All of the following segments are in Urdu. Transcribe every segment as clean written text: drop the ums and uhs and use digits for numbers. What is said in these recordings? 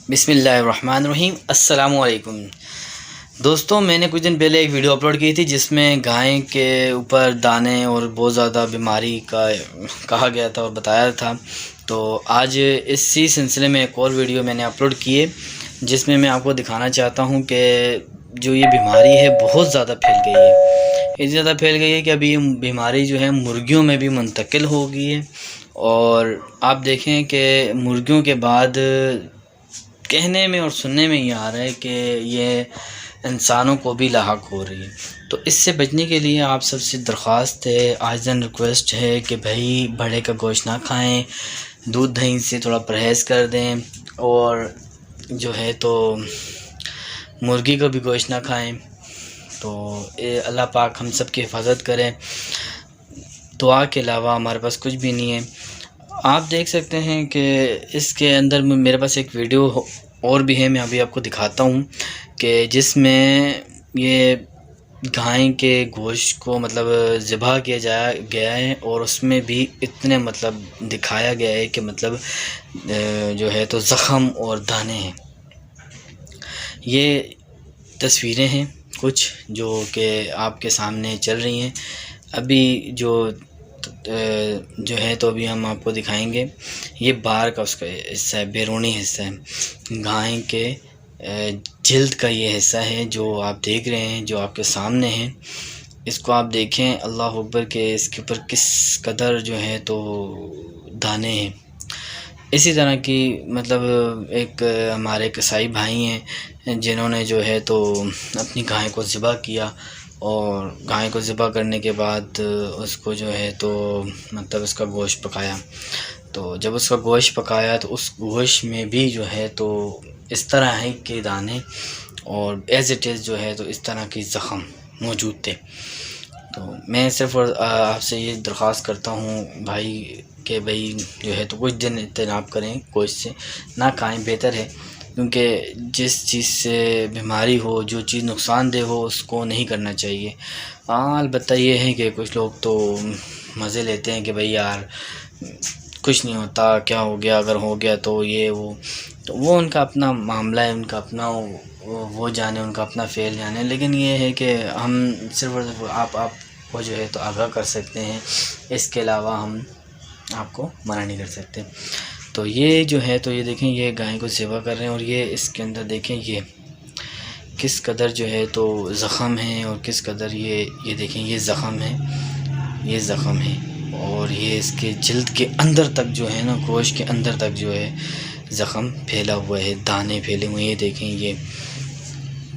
بسم اللہ الرحمن الرحیم۔ السلام علیکم دوستوں، میں نے کچھ دن پہلے ایک ویڈیو اپلوڈ کی تھی جس میں گائے کے اوپر دانے اور بہت زیادہ بیماری کا کہا گیا تھا اور بتایا تھا۔ تو آج اسی سلسلے میں ایک اور ویڈیو میں نے اپلوڈ کی ہے جس میں آپ کو دکھانا چاہتا ہوں کہ جو یہ بیماری ہے بہت زیادہ پھیل گئی ہے۔ اتنی زیادہ پھیل گئی ہے کہ ابھی یہ بیماری جو ہے مرغیوں میں بھی منتقل ہو گئی ہے، اور آپ دیکھیں کہ مرغیوں کے بعد کہنے میں اور سننے میں یہ آ رہا ہے کہ یہ انسانوں کو بھی لاحق ہو رہی ہے۔ تو اس سے بچنے کے لیے آپ سب سے درخواست ہے، عاجزاً ریکویسٹ ہے کہ بھائی بھیڑے کا گوشت نہ کھائیں، دودھ دہی سے تھوڑا پرہیز کر دیں، اور جو ہے تو مرغی کا بھی گوشت نہ کھائیں۔ تو اللہ پاک ہم سب کی حفاظت کریں، دعا کے علاوہ ہمارے پاس کچھ بھی نہیں ہے۔ آپ دیکھ سکتے ہیں کہ اس کے اندر میرے پاس ایک ویڈیو اور بھی ہے، میں ابھی آپ کو دکھاتا ہوں کہ جس میں یہ گائے کے گوشت کو ذبح کیا گیا ہے، اور اس میں بھی اتنے دکھایا گیا ہے کہ جو ہے تو زخم اور دانے ہیں۔ یہ تصویریں ہیں کچھ جو کہ آپ کے سامنے چل رہی ہیں۔ ابھی جو ہے تو ابھی ہم آپ کو دکھائیں گے۔ یہ باہر کا اس کا حصہ ہے، بیرونی حصہ ہے گائے کے جلد کا، یہ حصہ ہے جو آپ دیکھ رہے ہیں، جو آپ کے سامنے ہے۔ اس کو آپ دیکھیں، اللہ اکبر، کہ اس کے اوپر کس قدر جو ہے تو دانے ہیں۔ اسی طرح کی ایک ہمارے کسائی بھائی ہیں جنہوں نے جو ہے تو اپنی گائے کو ذبح کیا، اور گائے کو ذبح کرنے کے بعد اس کو جو ہے تو اس کا گوشت پکایا۔ تو جب اس کا گوشت پکایا تو اس گوشت میں بھی جو ہے تو اس طرح ہے کہ دانے، اور ایز اٹ از جو ہے تو اس طرح کی زخم موجود تھے۔ تو میں صرف آپ سے یہ درخواست کرتا ہوں بھائی کہ بھائی جو ہے تو کچھ دن اجتناب کریں، گوشت سے نہ کھائیں، بہتر ہے، کیونکہ جس چیز سے بیماری ہو، جو چیز نقصان دہ ہو، اس کو نہیں کرنا چاہیے۔ البتہ یہ ہے کہ کچھ لوگ تو مزے لیتے ہیں کہ بھائی یار کچھ نہیں ہوتا، کیا ہو گیا، اگر ہو گیا تو یہ وہ ان کا اپنا معاملہ ہے، ان کا اپنا وہ جانے، ان کا اپنا فعل جانے۔ لیکن یہ ہے کہ ہم صرف آپ کو جو ہے تو آگاہ کر سکتے ہیں، اس کے علاوہ ہم آپ کو منع نہیں کر سکتے۔ تو یہ جو ہے تو یہ دیکھیں، یہ گائے کو ذبح کر رہے ہیں، اور یہ اس کے اندر دیکھیں یہ کس قدر جو ہے تو زخم ہے، اور کس قدر یہ دیکھیں، یہ زخم ہے، یہ زخم ہے، اور یہ اس کے جلد کے اندر تک جو ہے نا، گوشت کے اندر تک جو ہے زخم پھیلا ہوا ہے، دانے پھیلے ہوئے ہیں، یہ دیکھیں یہ۔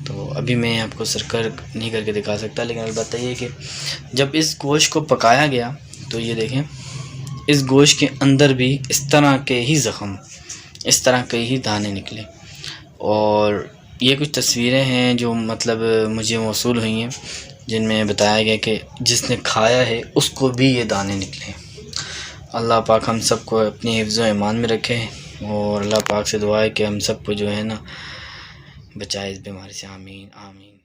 تو ابھی میں آپ کو سرکر نہیں کر کے دکھا سکتا، لیکن البتہ یہ کہ جب اس گوشت کو پکایا گیا تو یہ دیکھیں اس گوشت کے اندر بھی اس طرح کے ہی زخم، اس طرح کے ہی دانے نکلے۔ اور یہ کچھ تصویریں ہیں جو مجھے موصول ہوئی ہیں، جن میں بتایا گیا کہ جس نے کھایا ہے اس کو بھی یہ دانے نکلے۔ اللہ پاک ہم سب کو اپنی حفظ و ایمان میں رکھے، اور اللہ پاک سے دعا ہے کہ ہم سب کو جو ہے نا بچائے اس بیماری سے۔ آمین آمین۔